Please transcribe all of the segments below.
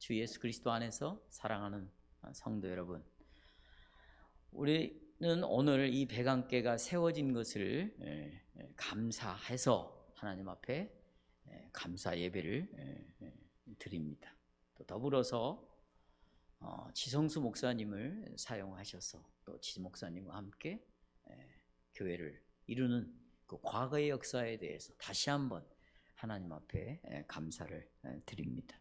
주 예수 그리스도 안에서 사랑하는 성도 여러분, 우리는 오늘 이 백안계가 세워진 것을 감사해서 하나님 앞에 감사 예배를 드립니다. 또 더불어서 지성수 목사님을 사용하셔서 또 지 목사님과 함께 교회를 이루는 그 과거의 역사에 대해서 다시 한번 하나님 앞에 감사를 드립니다.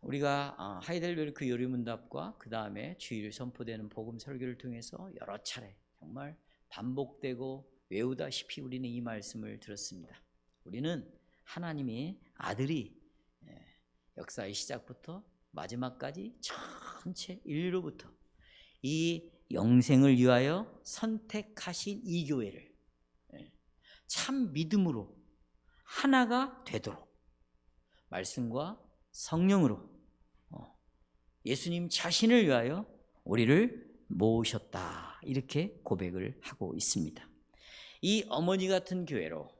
우리가 하이델베르크 요리문답과 그 다음에 주일 선포되는 복음 설교를 통해서 여러 차례 정말 반복되고 외우다시피 우리는 이 말씀을 들었습니다. 우리는 하나님의 아들이 역사의 시작부터 마지막까지 전체 인류로부터 이 영생을 위하여 선택하신 이 교회를 참 믿음으로 하나가 되도록 말씀과 성령으로 예수님 자신을 위하여 우리를 모으셨다, 이렇게 고백을 하고 있습니다. 이 어머니 같은 교회로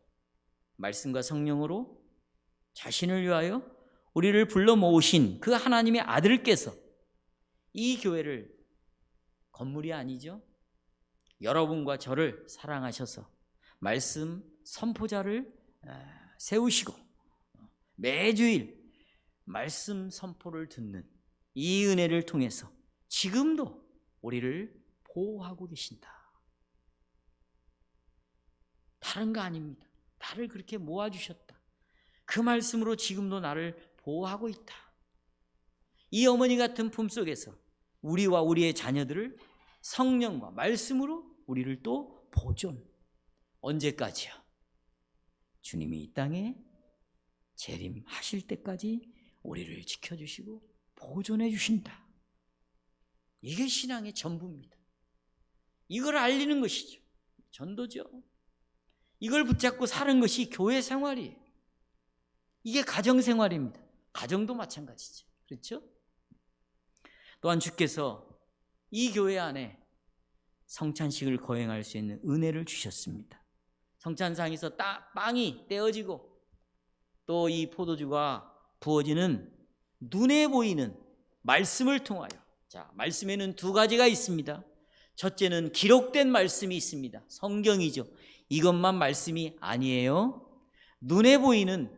말씀과 성령으로 자신을 위하여 우리를 불러 모으신 그 하나님의 아들께서 이 교회를, 건물이 아니죠, 여러분과 저를 사랑하셔서 말씀 선포자를 세우시고 매주일 말씀 선포를 듣는 이 은혜를 통해서 지금도 우리를 보호하고 계신다. 다른 거 아닙니다. 나를 그렇게 모아주셨다. 그 말씀으로 지금도 나를 보호하고 있다. 이 어머니 같은 품속에서 우리와 우리의 자녀들을 성령과 말씀으로 우리를 또 보존. 언제까지요? 주님이 이 땅에 재림하실 때까지 우리를 지켜주시고 보존해 주신다. 이게 신앙의 전부입니다. 이걸 알리는 것이죠. 전도죠. 이걸 붙잡고 사는 것이 교회 생활이에요. 이게 가정 생활입니다. 가정도 마찬가지죠. 그렇죠? 또한 주께서 이 교회 안에 성찬식을 거행할 수 있는 은혜를 주셨습니다. 성찬상에서 빵이 떼어지고 또 이 포도주가 부어지는 눈에 보이는 말씀을 통하여, 자, 말씀에는 두 가지가 있습니다. 첫째는 기록된 말씀이 있습니다. 성경이죠. 이것만 말씀이 아니에요. 눈에 보이는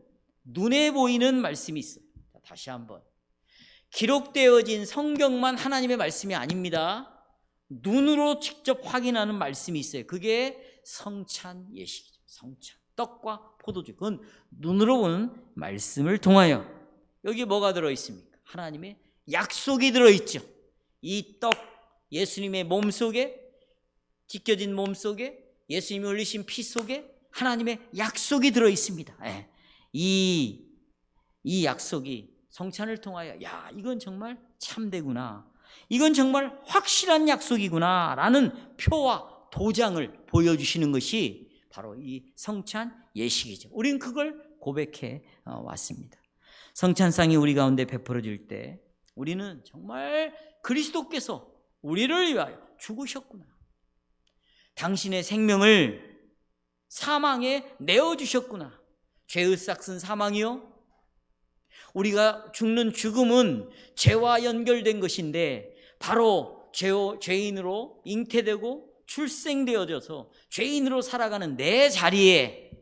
말씀이 있어요. 자, 다시 한번, 기록되어진 성경만 하나님의 말씀이 아닙니다. 눈으로 직접 확인하는 말씀이 있어요. 그게 성찬 예식이죠. 성찬, 떡과 포도주, 그건 눈으로 보는 말씀을 통하여. 여기 뭐가 들어있습니까? 하나님의 약속이 들어있죠. 이 떡, 예수님의 몸 속에, 찢겨진 몸 속에, 예수님이 흘리신 피 속에 하나님의 약속이 들어있습니다. 이 약속이 성찬을 통하여, 야, 이건 정말 참되구나, 이건 정말 확실한 약속이구나 라는 표와 도장을 보여주시는 것이 바로 이 성찬 예식이죠. 우리는 그걸 고백해 왔습니다. 성찬상이 우리 가운데 베풀어질 때 우리는 정말 그리스도께서 우리를 위하여 죽으셨구나, 당신의 생명을 사망에 내어주셨구나. 죄의 싹은 사망이요, 우리가 죽는 죽음은 죄와 연결된 것인데 바로 죄인으로 잉태되고 출생되어져서 죄인으로 살아가는 내 자리에,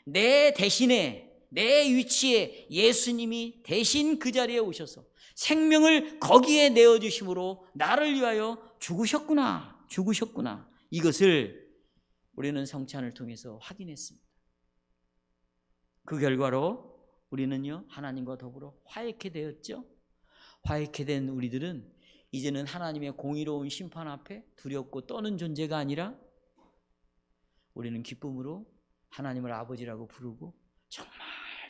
내 대신에, 내 위치에 예수님이 대신 그 자리에 오셔서 생명을 거기에 내어주심으로 나를 위하여 죽으셨구나. 이것을 우리는 성찬을 통해서 확인했습니다. 그 결과로 우리는요, 하나님과 더불어 화해케 되었죠. 화해케 된 우리들은 이제는 하나님의 공의로운 심판 앞에 두렵고 떠는 존재가 아니라 우리는 기쁨으로 하나님을 아버지라고 부르고, 정말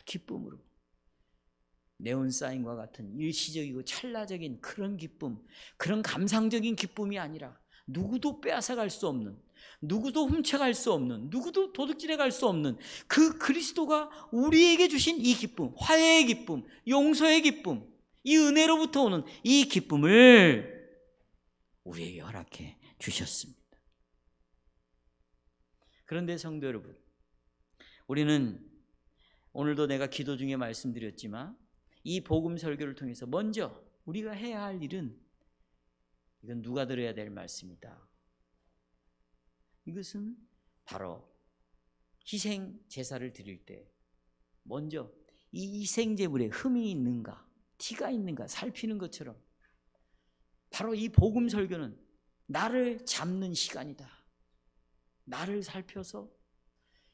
기쁨으로, 네온사인과 같은 일시적이고 찰나적인 그런 기쁨, 그런 감상적인 기쁨이 아니라 누구도 빼앗아갈 수 없는, 누구도 훔쳐갈 수 없는, 누구도 도둑질해 갈 수 없는 그 그리스도가 우리에게 주신 이 기쁨, 화해의 기쁨, 용서의 기쁨, 이 은혜로부터 오는 이 기쁨을 우리에게 허락해 주셨습니다. 그런데 성도 여러분, 우리는 오늘도 내가 기도 중에 말씀드렸지만 이 복음 설교를 통해서 먼저 우리가 해야 할 일은, 이건 누가 들어야 될 말씀이다. 이것은 바로 희생 제사를 드릴 때 먼저 이 희생 제물에 흠이 있는가, 티가 있는가 살피는 것처럼, 바로 이 복음 설교는 나를 잡는 시간이다. 나를 살펴서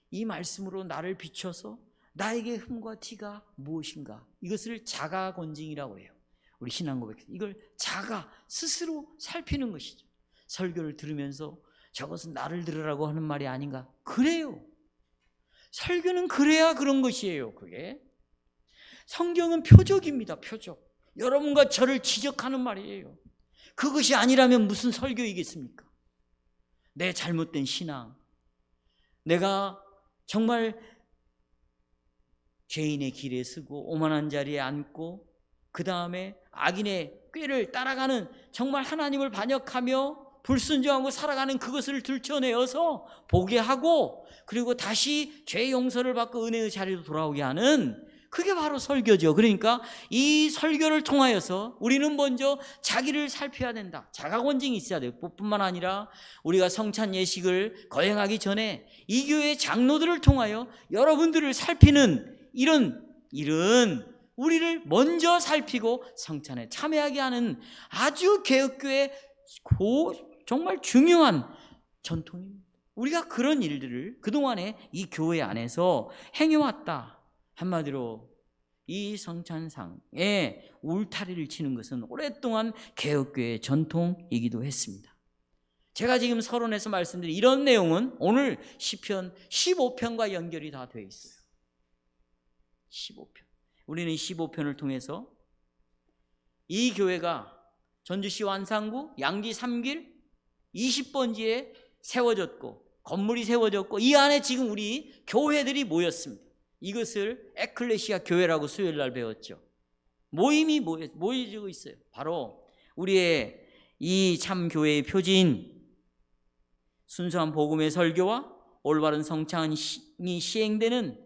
이 말씀으로 나를 비춰서 나에게 흠과 티가 무엇인가, 이것을 자가 권징이라고 해요. 우리 신앙 고백, 이걸 자가 스스로 살피는 것이죠. 설교를 들으면서 저것은 나를 들으라고 하는 말이 아닌가? 그래요. 설교는 그래야 그런 것이에요. 그게 성경은 표적입니다. 표적. 여러분과 저를 지적하는 말이에요. 그것이 아니라면 무슨 설교이겠습니까? 내 잘못된 신앙, 내가 정말 죄인의 길에 서고 오만한 자리에 앉고 그 다음에 악인의 꾀를 따라가는, 정말 하나님을 반역하며 불순종하고 살아가는 그것을 들춰내어서 보게 하고, 그리고 다시 죄 용서를 받고 은혜의 자리로 돌아오게 하는, 그게 바로 설교죠. 그러니까 이 설교를 통하여서 우리는 먼저 자기를 살펴야 된다. 자가권징이 있어야 돼요. 뿐만 아니라 우리가 성찬 예식을 거행하기 전에 이 교회 장로들을 통하여 여러분들을 살피는 이런 일은 우리를 먼저 살피고 성찬에 참여하게 하는 아주 개혁교회의 정말 중요한 전통입니다. 우리가 그런 일들을 그동안에 이 교회 안에서 행해왔다. 한마디로 이 성찬상에 울타리를 치는 것은 오랫동안 개혁교회의 전통이기도 했습니다. 제가 지금 서론에서 말씀드린 이런 내용은 오늘 시편 15편과 연결이 다 되어 있어요. 15편. 우리는 15편을 통해서 이 교회가 전주시 완산구 양지 3길 20번지에 세워졌고, 건물이 세워졌고, 이 안에 지금 우리 교회들이 모였습니다. 이것을 에클레시아 교회라고 수요일 날 배웠죠. 모임이 모여지고 있어요. 바로 우리의 이 참 교회의 표지인 순수한 복음의 설교와 올바른 성찬이 시행되는,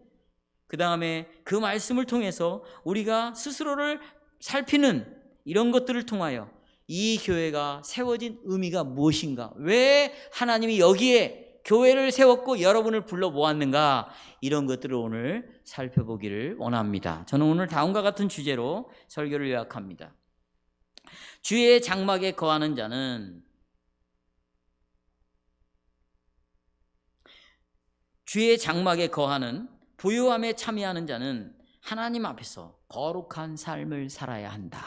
그 다음에 그 말씀을 통해서 우리가 스스로를 살피는 이런 것들을 통하여 이 교회가 세워진 의미가 무엇인가, 왜 하나님이 여기에 교회를 세웠고 여러분을 불러 모았는가, 이런 것들을 오늘 살펴보기를 원합니다. 저는 오늘 다음과 같은 주제로 설교를 요약합니다. 주의 장막에 거하는 자는, 주의 장막에 거하는 부요함에 참여하는 자는 하나님 앞에서 거룩한 삶을 살아야 한다.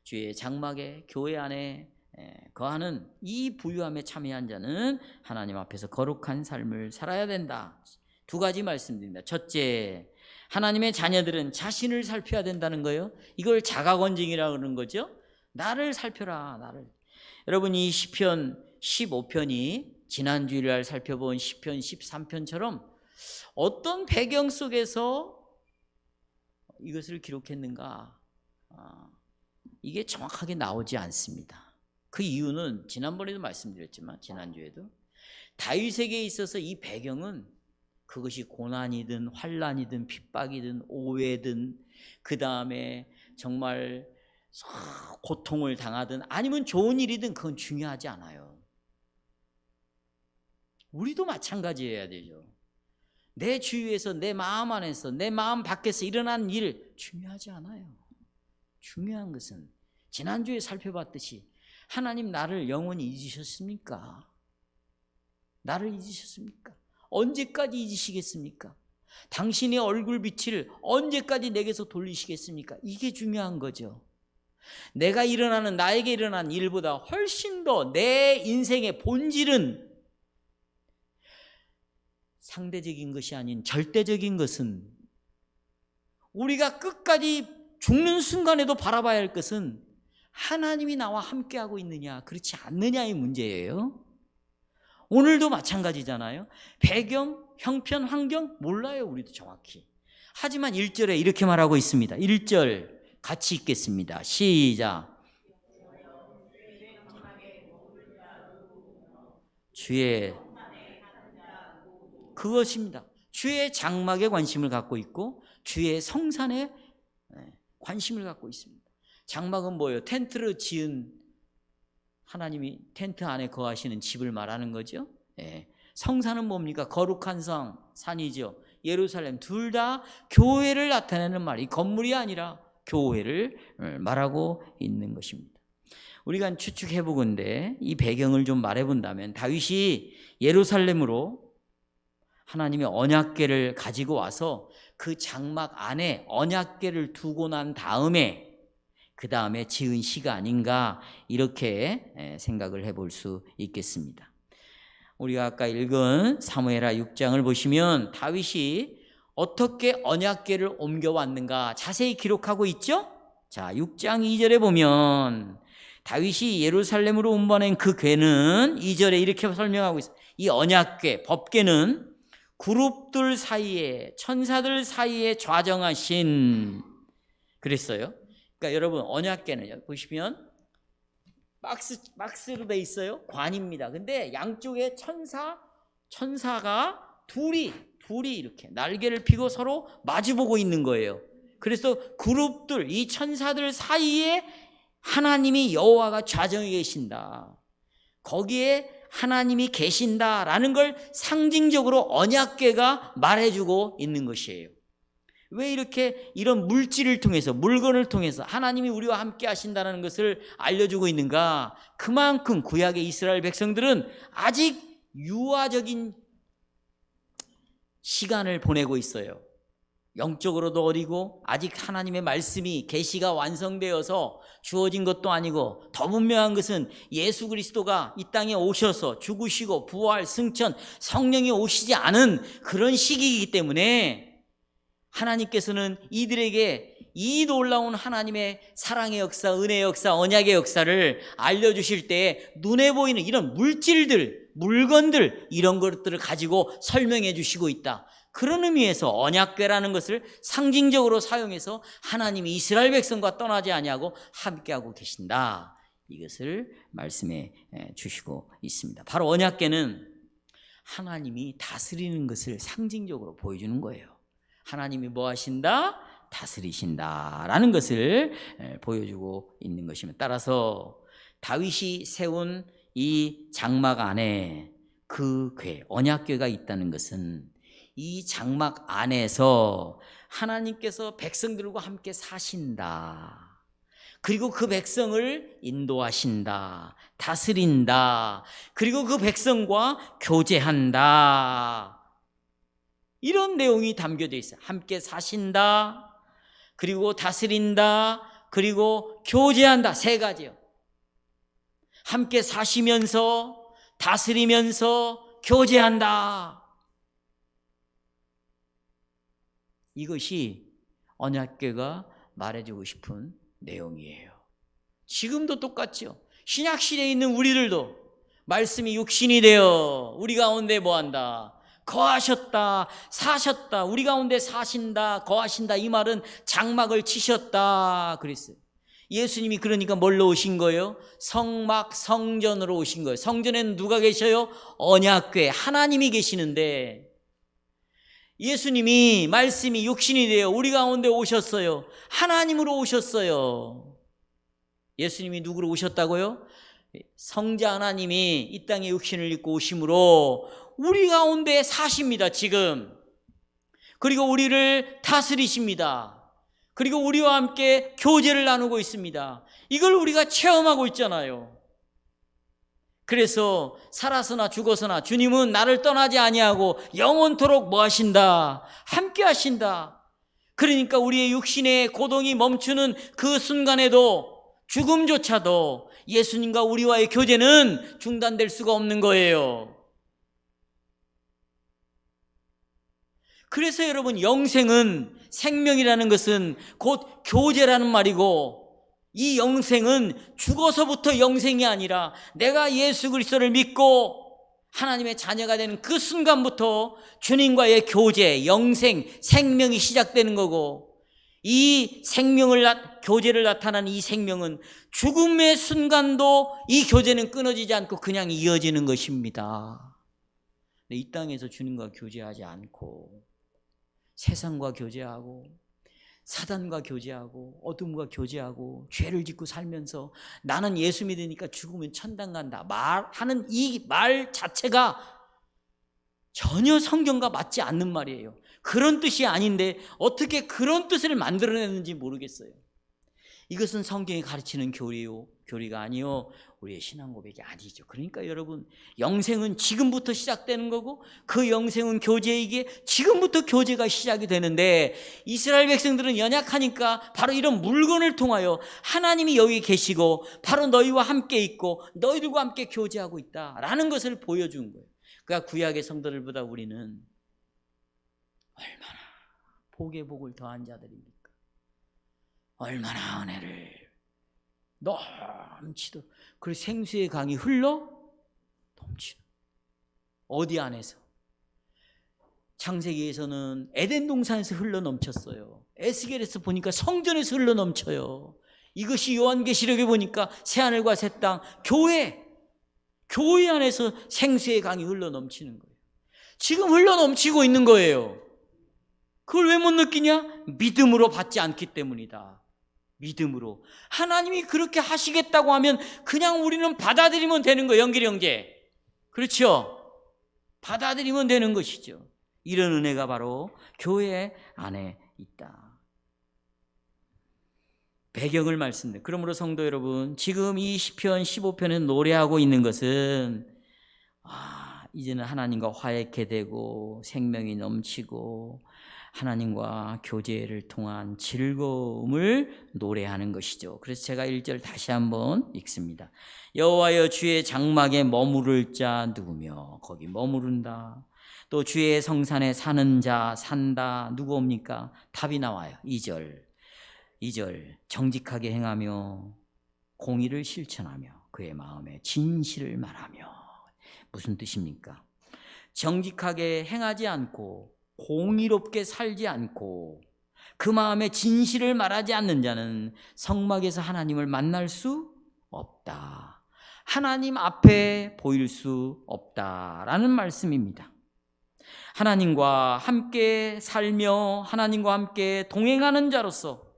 주의 장막에, 교회 안에 거하는 이 부유함에 참여한 자는 하나님 앞에서 거룩한 삶을 살아야 된다. 두 가지 말씀드립니다. 첫째, 하나님의 자녀들은 자신을 살펴야 된다는 거예요. 이걸 자가권징이라고 그러는 거죠. 나를 살펴라, 나를. 여러분, 이 시편 15편이 지난 주일날 살펴본 시편 13편처럼 어떤 배경 속에서 이것을 기록했는가, 이게 정확하게 나오지 않습니다. 그 이유는 지난번에도 말씀드렸지만 지난주에도 다윗에게 있어서 이 배경은 그것이 고난이든 환난이든 핍박이든 오해든 그 다음에 정말 고통을 당하든 아니면 좋은 일이든 그건 중요하지 않아요. 우리도 마찬가지여야 되죠. 내 주위에서, 내 마음 안에서, 내 마음 밖에서 일어난 일 중요하지 않아요. 중요한 것은 지난주에 살펴봤듯이 하나님 나를 영원히 잊으셨습니까? 나를 잊으셨습니까? 언제까지 잊으시겠습니까? 당신의 얼굴 빛을 언제까지 내게서 돌리시겠습니까? 이게 중요한 거죠. 내가 일어나는, 나에게 일어난 일보다 훨씬 더 내 인생의 본질은 상대적인 것이 아닌 절대적인 것은, 우리가 끝까지 죽는 순간에도 바라봐야 할 것은 하나님이 나와 함께하고 있느냐 그렇지 않느냐의 문제예요. 오늘도 마찬가지잖아요. 배경, 형편, 환경 몰라요, 우리도 정확히. 하지만 1절에 이렇게 말하고 있습니다. 1절 같이 읽겠습니다. 시작. 주의, 그것입니다. 주의 장막에 관심을 갖고 있고 주의 성산에 관심을 갖고 있습니다. 장막은 뭐예요? 텐트를 지은, 하나님이 텐트 안에 거하시는 집을 말하는 거죠. 예. 성산은 뭡니까? 거룩한 산이죠. 예루살렘. 둘 다 교회를 나타내는 말이, 건물이 아니라 교회를 말하고 있는 것입니다. 우리가 추측해보건대 이 배경을 좀 말해본다면, 다윗이 예루살렘으로 하나님의 언약궤를 가지고 와서 그 장막 안에 언약궤를 두고 난 다음에 그 다음에 지은 시가 아닌가, 이렇게 생각을 해볼 수 있겠습니다. 우리가 아까 읽은 사무엘하 6장을 보시면 다윗이 어떻게 언약궤를 옮겨왔는가 자세히 기록하고 있죠. 자, 6장 2절에 보면 다윗이 예루살렘으로 옮겨낸 그 궤는 2절에 이렇게 설명하고 있어요. 이 언약궤, 법궤는 그룹들 사이에, 천사들 사이에 좌정하신, 그랬어요. 그러니까 여러분, 언약궤는 보시면 박스로 돼 있어요. 관입니다. 근데 양쪽에 천사가 둘이 이렇게 날개를 펴고 서로 마주보고 있는 거예요. 그래서 그룹들, 이 천사들 사이에 하나님이, 여호와가 좌정해 계신다, 거기에 하나님이 계신다라는 걸 상징적으로 언약궤가 말해주고 있는 것이에요. 왜 이렇게 이런 물질을 통해서, 물건을 통해서 하나님이 우리와 함께 하신다는 것을 알려주고 있는가? 그만큼 구약의 이스라엘 백성들은 아직 유아적인 시간을 보내고 있어요. 영적으로도 어리고 아직 하나님의 말씀이, 계시가 완성되어서 주어진 것도 아니고, 더 분명한 것은 예수 그리스도가 이 땅에 오셔서 죽으시고 부활, 승천, 성령이 오시지 않은 그런 시기이기 때문에 하나님께서는 이들에게 이 놀라운 하나님의 사랑의 역사, 은혜의 역사, 언약의 역사를 알려주실 때 눈에 보이는 이런 물질들, 물건들, 이런 것들을 가지고 설명해 주시고 있다. 그런 의미에서 언약궤라는 것을 상징적으로 사용해서 하나님이 이스라엘 백성과 떠나지 아니하고 함께하고 계신다, 이것을 말씀해 주시고 있습니다. 바로 언약궤는 하나님이 다스리는 것을 상징적으로 보여주는 거예요. 하나님이 뭐 하신다? 다스리신다라는 것을 보여주고 있는 것입니다. 따라서 다윗이 세운 이 장막 안에 그 궤, 언약궤가 있다는 것은 이 장막 안에서 하나님께서 백성들과 함께 사신다, 그리고 그 백성을 인도하신다, 다스린다, 그리고 그 백성과 교제한다, 이런 내용이 담겨져 있어요. 함께 사신다, 그리고 다스린다, 그리고 교제한다. 세 가지요. 함께 사시면서, 다스리면서, 교제한다. 이것이 언약궤가 말해주고 싶은 내용이에요. 지금도 똑같죠. 신약시대에 있는 우리들도 말씀이 육신이 되어 우리 가운데 뭐한다? 거하셨다, 사셨다, 우리 가운데 사신다, 거하신다. 이 말은 장막을 치셨다 그랬어요. 예수님이 그러니까 뭘로 오신 거예요? 성막, 성전으로 오신 거예요. 성전에는 누가 계셔요? 언약궤, 하나님이 계시는데, 예수님이 말씀이 육신이 되어 우리 가운데 오셨어요. 하나님으로 오셨어요. 예수님이 누구로 오셨다고요? 성자 하나님이 이 땅에 육신을 입고 오심으로 우리 가운데 사십니다, 지금. 그리고 우리를 다스리십니다. 그리고 우리와 함께 교제를 나누고 있습니다. 이걸 우리가 체험하고 있잖아요. 그래서 살아서나 죽어서나 주님은 나를 떠나지 아니하고 영원토록 뭐 하신다? 함께 하신다. 그러니까 우리의 육신의 고동이 멈추는 그 순간에도, 죽음조차도 예수님과 우리와의 교제는 중단될 수가 없는 거예요. 그래서 여러분, 영생은, 생명이라는 것은 곧 교제라는 말이고, 이 영생은 죽어서부터 영생이 아니라 내가 예수 그리스도를 믿고 하나님의 자녀가 되는 그 순간부터 주님과의 교제, 영생, 생명이 시작되는 거고, 이 생명을, 교제를 나타나는 이 생명은 죽음의 순간도 이 교제는 끊어지지 않고 그냥 이어지는 것입니다. 이 땅에서 주님과 교제하지 않고 세상과 교제하고 사단과 교제하고 어둠과 교제하고 죄를 짓고 살면서 나는 예수 믿으니까 죽으면 천당 간다 말하는 이 말 자체가 전혀 성경과 맞지 않는 말이에요. 그런 뜻이 아닌데 어떻게 그런 뜻을 만들어내는지 모르겠어요. 이것은 성경이 가르치는 교리가 아니요 우리의 신앙 고백이 아니죠. 그러니까 여러분, 영생은 지금부터 시작되는 거고 그 영생은 교제이기에 지금부터 교제가 시작이 되는데, 이스라엘 백성들은 연약하니까 바로 이런 물건을 통하여 하나님이 여기 계시고 바로 너희와 함께 있고 너희들과 함께 교제하고 있다라는 것을 보여준 거예요. 그러니까 구약의 성도들보다 우리는 얼마나 복에 복을 더한 자들입니까? 얼마나 은혜를 넘치도록, 그리고 생수의 강이 흘러 넘치도록. 어디 안에서? 창세기에서는 에덴 동산에서 흘러 넘쳤어요. 에스겔에서 보니까 성전에서 흘러 넘쳐요. 이것이 요한계시록에 보니까 새하늘과 새 땅, 교회 안에서 생수의 강이 흘러 넘치는 거예요. 지금 흘러 넘치고 있는 거예요. 그걸 왜 못 느끼냐? 믿음으로 받지 않기 때문이다. 믿음으로. 하나님이 그렇게 하시겠다고 하면 그냥 우리는 받아들이면 되는 거예요. 영길 형제, 그렇죠? 받아들이면 되는 것이죠. 이런 은혜가 바로 교회 안에 있다. 배경을 말씀드려요. 그러므로 성도 여러분, 지금 이 시편 15편에서 노래하고 있는 것은 이제는 하나님과 화해케 되고 생명이 넘치고 하나님과 교제를 통한 즐거움을 노래하는 것이죠. 그래서 제가 1절 다시 한번 읽습니다. 여호와여, 주의 장막에 머무를 자 누구며? 거기 머무른다. 또 주의 성산에 사는 자 산다. 누구 옵니까? 답이 나와요. 2절 정직하게 행하며 공의를 실천하며 그의 마음에 진실을 말하며. 무슨 뜻입니까? 정직하게 행하지 않고 공의롭게 살지 않고 그 마음에 진실을 말하지 않는 자는 성막에서 하나님을 만날 수 없다. 하나님 앞에 보일 수 없다라는 말씀입니다. 하나님과 함께 살며 하나님과 함께 동행하는 자로서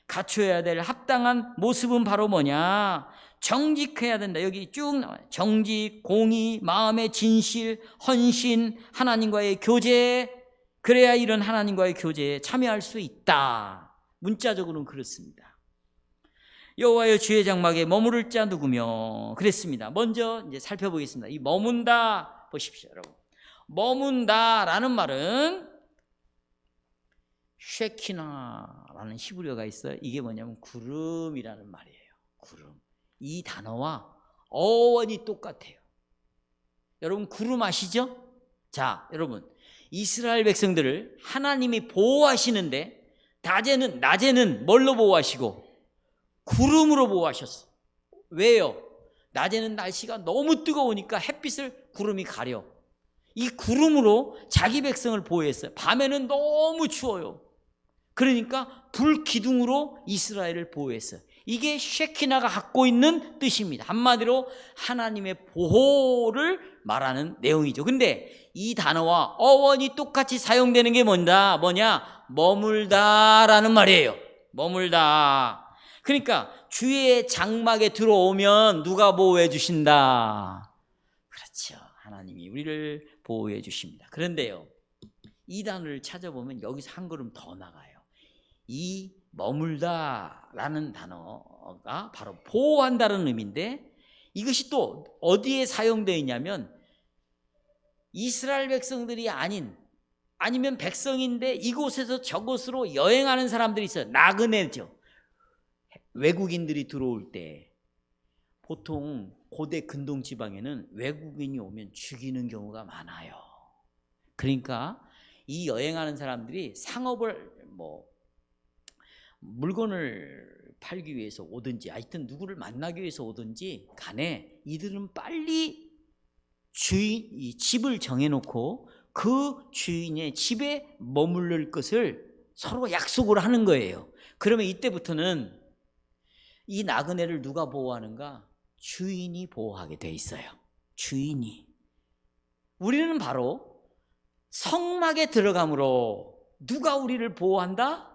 갖춰야 될 합당한 모습은 바로 뭐냐? 정직해야 된다. 여기 쭉 나와요. 정직, 공의, 마음의 진실, 헌신, 하나님과의 교제. 그래야 이런 하나님과의 교제에 참여할 수 있다. 문자적으로는 그렇습니다. 여호와여, 주의 장막에 머무를 자 누구며? 그랬습니다. 먼저 이제 살펴보겠습니다. 이 머문다 보십시오, 여러분. 머문다라는 말은 쉐키나라는 히브리어가 있어요. 이게 뭐냐면 구름이라는 말이에요. 구름. 이 단어와 어원이 똑같아요. 여러분, 구름 아시죠? 자, 여러분, 이스라엘 백성들을 하나님이 보호하시는데 낮에는 뭘로 보호하시고? 구름으로 보호하셨어. 왜요? 낮에는 날씨가 너무 뜨거우니까 햇빛을 구름이 가려. 이 구름으로 자기 백성을 보호했어요. 밤에는 너무 추워요. 그러니까 불기둥으로 이스라엘을 보호했어요. 이게 쉐키나가 갖고 있는 뜻입니다. 한마디로 하나님의 보호를 말하는 내용이죠. 근데 이 단어와 어원이 똑같이 사용되는 게 뭐냐? 머물다라는 말이에요. 머물다. 그러니까 주의 장막에 들어오면 누가 보호해 주신다? 그렇죠. 하나님이 우리를 보호해 주십니다. 그런데요, 이 단어를 찾아보면 여기서 한 걸음 더 나가요. 이 머물다라는 단어가 바로 보호한다는 의미인데, 이것이 또 어디에 사용되어 있냐면 이스라엘 백성들이 아니면 백성인데 이곳에서 저곳으로 여행하는 사람들이 있어요. 나그네죠. 외국인들이 들어올 때 보통 고대 근동 지방에는 외국인이 오면 죽이는 경우가 많아요. 그러니까 이 여행하는 사람들이 상업을 물건을 팔기 위해서 오든지 하여튼 누구를 만나기 위해서 오든지 간에 이들은 빨리 이 집을 정해놓고 그 주인의 집에 머무를 것을 서로 약속을 하는 거예요. 그러면 이때부터는 이 나그네를 누가 보호하는가? 주인이 보호하게 돼 있어요. 주인이. 우리는 바로 성막에 들어감으로 누가 우리를 보호한다?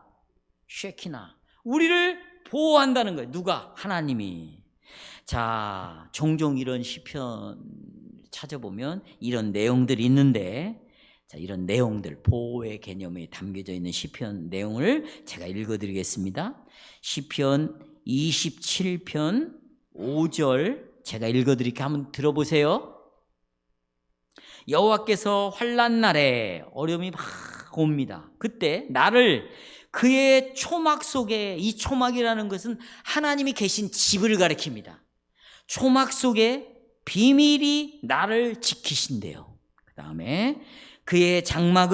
쉐키나. 우리를 보호한다는 거예요. 누가? 하나님이. 자, 종종 이런 시편 찾아보면 이런 내용들이 있는데, 자, 이런 내용들, 보호의 개념이 담겨져 있는 시편 내용을 제가 읽어드리겠습니다. 시편 27편 5절 제가 읽어드릴게요. 한번 들어보세요. 여호와께서 환난 날에 어려움이 막 옵니다. 그때 나를 그의 초막 속에, 이 초막이라는 것은 하나님이 계신 집을 가리킵니다. 초막 속에 비밀이 나를 지키신대요. 그 다음에 그의 장막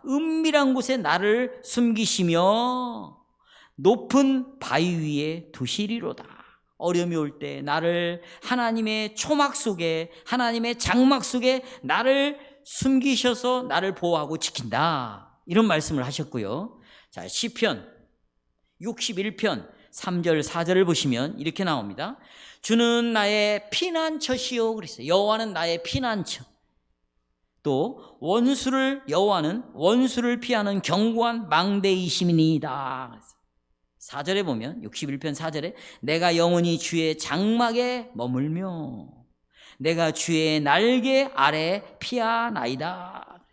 은밀한 곳에 나를 숨기시며 높은 바위 위에 두시리로다. 어려움이 올 때 나를 하나님의 초막 속에, 하나님의 장막 속에 나를 숨기셔서 나를 보호하고 지킨다. 이런 말씀을 하셨고요. 자, 시편 61편 3절 4절을 보시면 이렇게 나옵니다. 주는 나의 피난처시요 그랬어요. 여호와는 나의 피난처. 또 여호와는 원수를 피하는 견고한 망대이심이니이다. 4절에 보면 61편 4절에 내가 영원히 주의 장막에 머물며 내가 주의 날개 아래 피하나이다.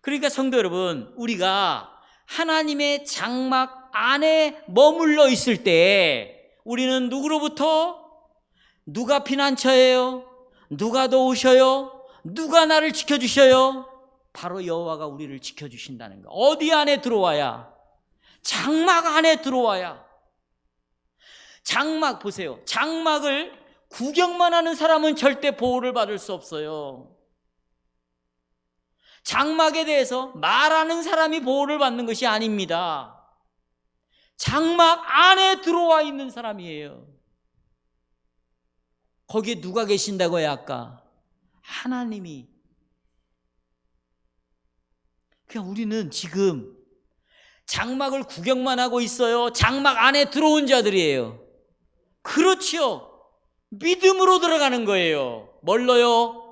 그러니까 성도 여러분, 우리가 하나님의 장막 안에 머물러 있을 때 우리는 누구로부터? 누가 피난처예요? 누가 도우셔요? 누가 나를 지켜주셔요? 바로 여호와가 우리를 지켜주신다는 거. 어디 안에 들어와야? 장막 안에 들어와야. 장막 보세요. 장막을 구경만 하는 사람은 절대 보호를 받을 수 없어요. 장막에 대해서 말하는 사람이 보호를 받는 것이 아닙니다. 장막 안에 들어와 있는 사람이에요. 거기에 누가 계신다고요? 아까 하나님이. 그냥 우리는 지금 장막을 구경만 하고 있어요. 장막 안에 들어온 자들이에요. 그렇죠. 믿음으로 들어가는 거예요. 뭘로요?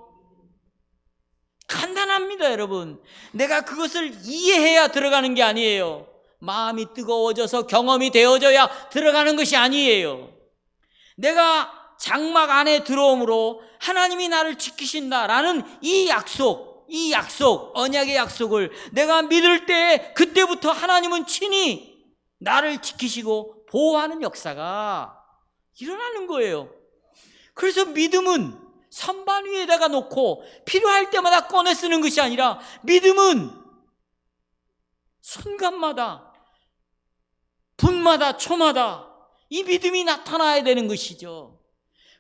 간단합니다, 여러분. 내가 그것을 이해해야 들어가는 게 아니에요. 마음이 뜨거워져서 경험이 되어져야 들어가는 것이 아니에요. 내가 장막 안에 들어옴으로 하나님이 나를 지키신다라는 이 약속, 언약의 약속을 내가 믿을 때 그때부터 하나님은 친히 나를 지키시고 보호하는 역사가 일어나는 거예요. 그래서 믿음은 선반 위에다가 놓고 필요할 때마다 꺼내 쓰는 것이 아니라 믿음은 순간마다, 분마다, 초마다 이 믿음이 나타나야 되는 것이죠.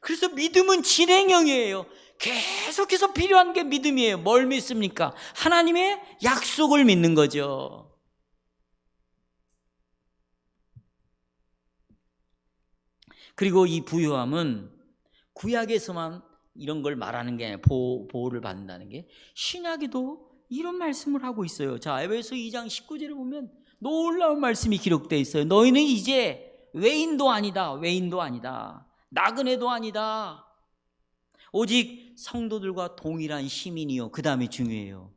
그래서 믿음은 진행형이에요. 계속해서 필요한 게 믿음이에요. 뭘 믿습니까? 하나님의 약속을 믿는 거죠. 그리고 이 부유함은 구약에서만 이런 걸 말하는 게 아니라 보호를 받는다는 게, 신약에도 이런 말씀을 하고 있어요. 자, 에베소 2장 19절에 보면 놀라운 말씀이 기록되어 있어요. 너희는 이제 외인도 아니다. 나그네도 아니다. 오직 성도들과 동일한 시민이요. 그 다음에 중요해요.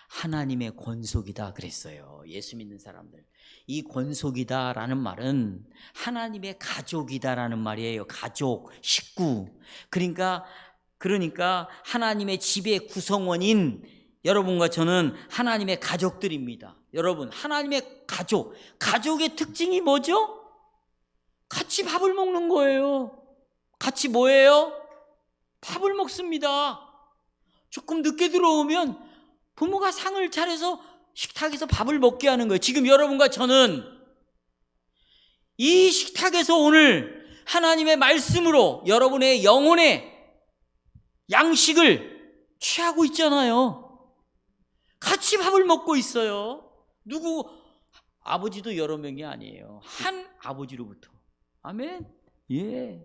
하나님의 권속이다 그랬어요. 예수 믿는 사람들. 이 권속이다라는 말은 하나님의 가족이다라는 말이에요. 가족, 식구. 그러니까 하나님의 집의 구성원인 여러분과 저는 하나님의 가족들입니다. 여러분, 하나님의 가족의 특징이 뭐죠? 같이 밥을 먹는 거예요. 같이 뭐예요? 밥을 먹습니다. 조금 늦게 들어오면 부모가 상을 차려서 식탁에서 밥을 먹게 하는 거예요. 지금 여러분과 저는 이 식탁에서 오늘 하나님의 말씀으로 여러분의 영혼의 양식을 취하고 있잖아요. 같이 밥을 먹고 있어요. 아버지도 여러 명이 아니에요. 한 아버지로부터. 아멘. 예.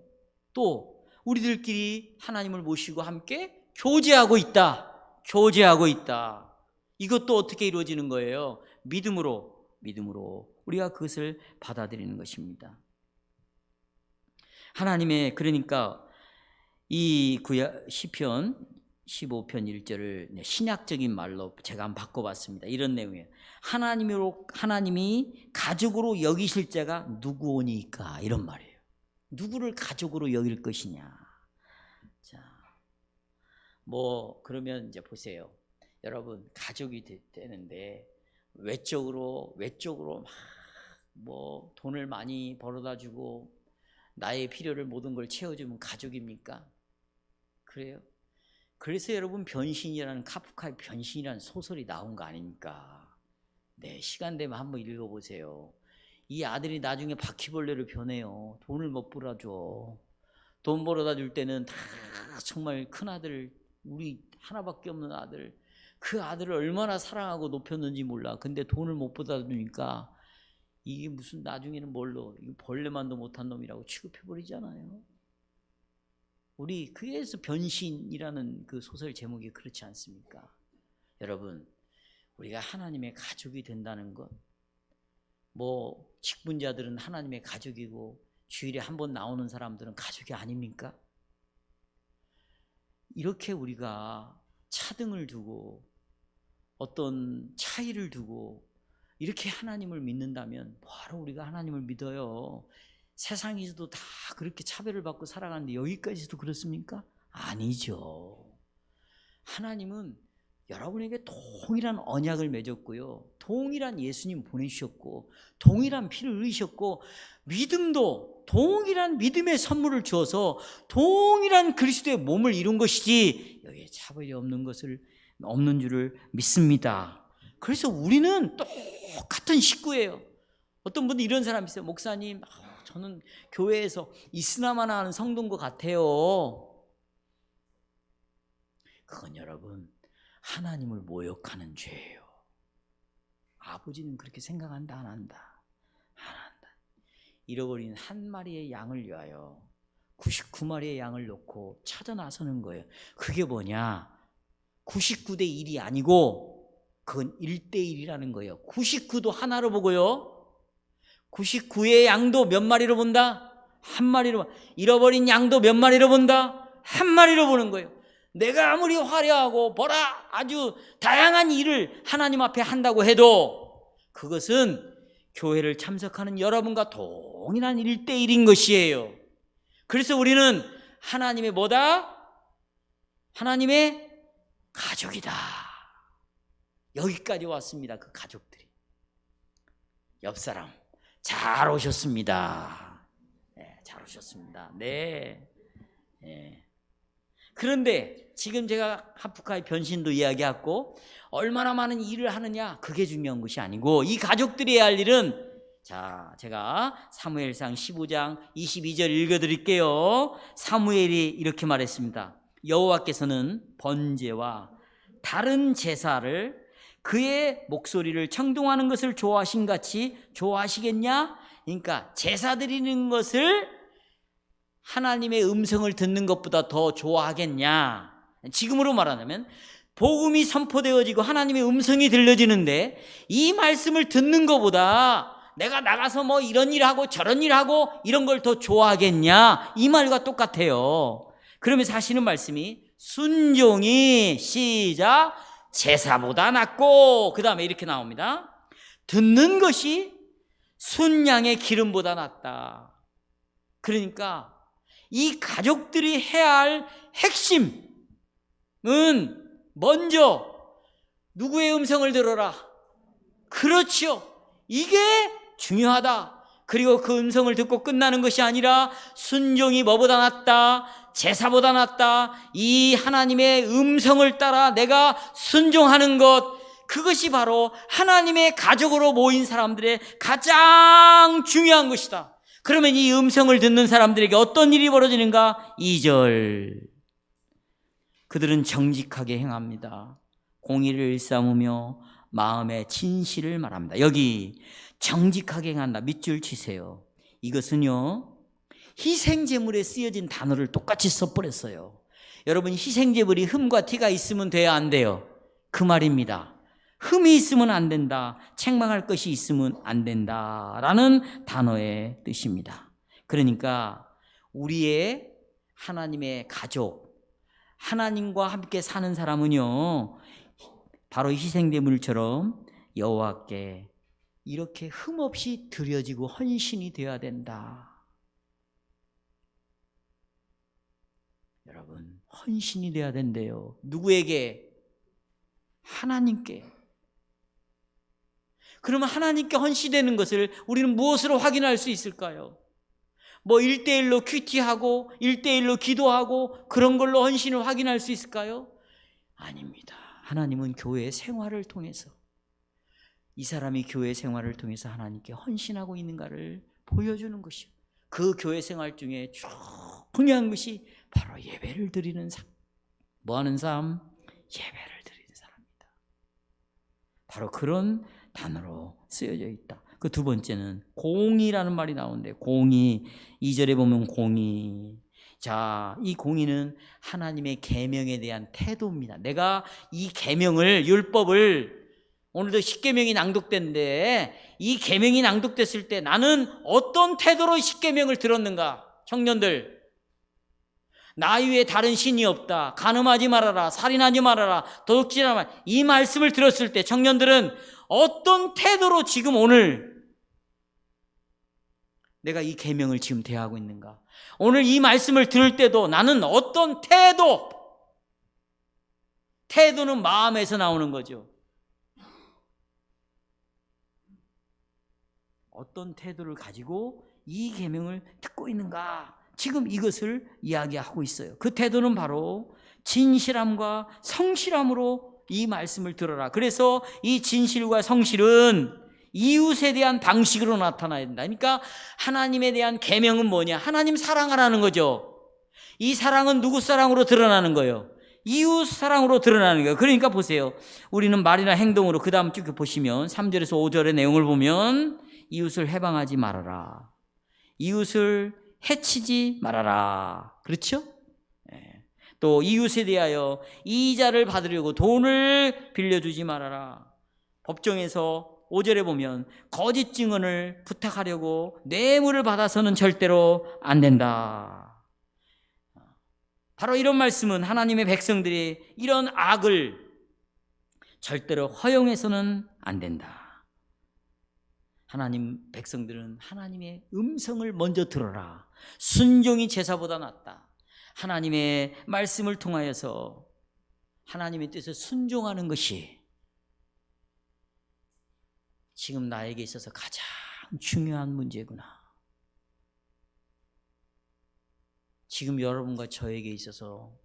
또 우리들끼리 하나님을 모시고 함께 교제하고 있다. 이것도 어떻게 이루어지는 거예요? 믿음으로 우리가 그것을 받아들이는 것입니다. 하나님의, 그러니까 이 시편 15편 1절을 신약적인 말로 제가 한번 바꿔봤습니다. 이런 내용이에요. 하나님이 가족으로 여기실 자가 누구오니까, 이런 말이에요. 누구를 가족으로 여길 것이냐. 자, 그러면 이제 보세요. 여러분, 가족이 되는데 외적으로 막 돈을 많이 벌어다 주고 나의 필요를 모든 걸 채워주면 가족입니까? 그래요? 그래서 여러분, 변신이라는, 카프카의 변신이라는 소설이 나온 거 아닙니까? 네, 시간 되면 한번 읽어보세요. 이 아들이 나중에 바퀴벌레로 변해요. 돈을 못 벌어줘. 돈 벌어다 줄 때는 다 정말 큰 아들, 우리 하나밖에 없는 아들, 그 아들을 얼마나 사랑하고 높였는지 몰라. 근데 돈을 못 벌어다 주니까 이게 무슨, 나중에는 뭘로, 이거 벌레만도 못한 놈이라고 취급해버리잖아요. 그래서 변신이라는 그 소설 제목이 그렇지 않습니까? 여러분, 우리가 하나님의 가족이 된다는 것, 직분자들은 하나님의 가족이고 주일에 한 번 나오는 사람들은 가족이 아닙니까? 이렇게 우리가 차등을 두고 어떤 차이를 두고 이렇게 하나님을 믿는다면 바로 우리가 하나님을 믿어요. 세상에서도 다 그렇게 차별을 받고 살아가는데 여기까지도 그렇습니까? 아니죠. 하나님은 여러분에게 동일한 언약을 맺었고요, 동일한 예수님 보내주셨고, 동일한 피를 흘리셨고, 믿음도 동일한 믿음의 선물을 주어서 동일한 그리스도의 몸을 이룬 것이지 여기에 차별이 없는 줄을 믿습니다. 그래서 우리는 똑같은 식구예요. 어떤 분들 이런 사람이 있어요. 목사님, 저는 교회에서 이스나만 하는 성도인 것 같아요. 그건 여러분, 하나님을 모욕하는 죄예요. 아버지는 그렇게 생각한다, 안 한다? 안 한다. 잃어버린 한 마리의 양을 위하여 99마리의 양을 놓고 찾아 나서는 거예요. 그게 뭐냐? 99대 1이 아니고 그건 1대 1이라는 거예요. 99도 하나로 보고요, 99의 양도 몇 마리로 본다? 한 마리로. 잃어버린 양도 몇 마리로 본다? 한 마리로 보는 거예요. 내가 아무리 화려하고 아주 다양한 일을 하나님 앞에 한다고 해도 그것은 교회를 참석하는 여러분과 동일한 1대1인 것이에요. 그래서 우리는 하나님의 하나님의 가족이다. 여기까지 왔습니다. 그 가족들이. 옆 사람, 잘 오셨습니다. 네, 잘 오셨습니다. 네. 네. 그런데 지금 제가 하프카의 변신도 이야기했고, 얼마나 많은 일을 하느냐, 그게 중요한 것이 아니고, 이 가족들이 해야 할 일은, 자, 제가 사무엘상 15장 22절 읽어드릴게요. 사무엘이 이렇게 말했습니다. 여호와께서는 번제와 다른 제사를 그의 목소리를 청동하는 것을 좋아하신 같이 좋아하시겠냐? 그러니까 제사 드리는 것을 하나님의 음성을 듣는 것보다 더 좋아하겠냐? 지금으로 말하자면 복음이 선포되어지고 하나님의 음성이 들려지는데 이 말씀을 듣는 것보다 내가 나가서 이런 일하고 저런 일하고 이런 걸 더 좋아하겠냐? 이 말과 똑같아요. 그러면서 하시는 말씀이 순종이 시작 제사보다 낫고, 그 다음에 이렇게 나옵니다. 듣는 것이 순양의 기름보다 낫다. 그러니까 이 가족들이 해야 할 핵심은 먼저 누구의 음성을 들어라. 그렇죠. 이게 중요하다. 그리고 그 음성을 듣고 끝나는 것이 아니라 순종이 뭐보다 낫다? 제사보다 낫다. 이 하나님의 음성을 따라 내가 순종하는 것, 그것이 바로 하나님의 가족으로 모인 사람들의 가장 중요한 것이다. 그러면 이 음성을 듣는 사람들에게 어떤 일이 벌어지는가? 2절, 그들은 정직하게 행합니다. 공의를 일삼으며 마음의 진실을 말합니다. 여기 정직하게 행한다, 밑줄 치세요. 이것은요, 희생제물에 쓰여진 단어를 똑같이 써버렸어요. 여러분, 희생제물이 흠과 티가 있으면 돼야 안 돼요? 그 말입니다. 흠이 있으면 안 된다, 책망할 것이 있으면 안 된다라는 단어의 뜻입니다. 그러니까 우리의 하나님의 가족, 하나님과 함께 사는 사람은요, 바로 희생제물처럼 여호와께 이렇게 흠없이 드려지고 헌신이 되어야 된다. 여러분, 헌신이 돼야 된대요. 누구에게? 하나님께. 그러면 하나님께 헌신되는 것을 우리는 무엇으로 확인할 수 있을까요? 뭐 1대1로 큐티하고 1대1로 기도하고 그런 걸로 헌신을 확인할 수 있을까요? 아닙니다. 하나님은 교회 생활을 통해서, 이 사람이 교회 생활을 통해서 하나님께 헌신하고 있는가를 보여주는 것이요. 그 교회 생활 중에 중요한 것이 바로 예배를 드리는 삶. 뭐 하는 삶? 예배를 드리는 사람입니다. 바로 그런 단어로 쓰여져 있다. 그 두 번째는 공의라는 말이 나오는데, 공의, 2절에 보면 공의. 자, 이 공의는 하나님의 계명에 대한 태도입니다. 내가 이 계명을, 율법을, 오늘도 십계명이 낭독된데 이 계명이 낭독됐을 때 나는 어떤 태도로 십계명을 들었는가? 청년들, 나 위에 다른 신이 없다, 간음하지 말아라, 살인하지 말아라, 도둑질하지 말아라, 이 말씀을 들었을 때 청년들은 어떤 태도로 지금 오늘 내가 이 계명을 지금 대하고 있는가? 오늘 이 말씀을 들을 때도 나는 어떤 태도는 마음에서 나오는 거죠. 어떤 태도를 가지고 이 계명을 듣고 있는가? 지금 이것을 이야기하고 있어요. 그 태도는 바로 진실함과 성실함으로 이 말씀을 들어라. 그래서 이 진실과 성실은 이웃에 대한 방식으로 나타나야 된다. 그러니까 하나님에 대한 계명은 뭐냐? 하나님 사랑하라는 거죠. 이 사랑은 누구 사랑으로 드러나는 거예요? 이웃 사랑으로 드러나는 거예요. 그러니까 보세요. 우리는 말이나 행동으로, 그 다음 쭉 보시면 3절에서 5절의 내용을 보면 이웃을 해방하지 말아라, 이웃을 해치지 말아라. 그렇죠? 또 이웃에 대하여 이자를 받으려고 돈을 빌려주지 말아라. 법정에서 5절에 보면 거짓 증언을 부탁하려고 뇌물을 받아서는 절대로 안 된다. 바로 이런 말씀은 하나님의 백성들이 이런 악을 절대로 허용해서는 안 된다. 하나님 백성들은 하나님의 음성을 먼저 들어라. 순종이 제사보다 낫다. 하나님의 말씀을 통하여서 하나님의 뜻에 순종하는 것이 지금 나에게 있어서 가장 중요한 문제구나. 지금 여러분과 저에게 있어서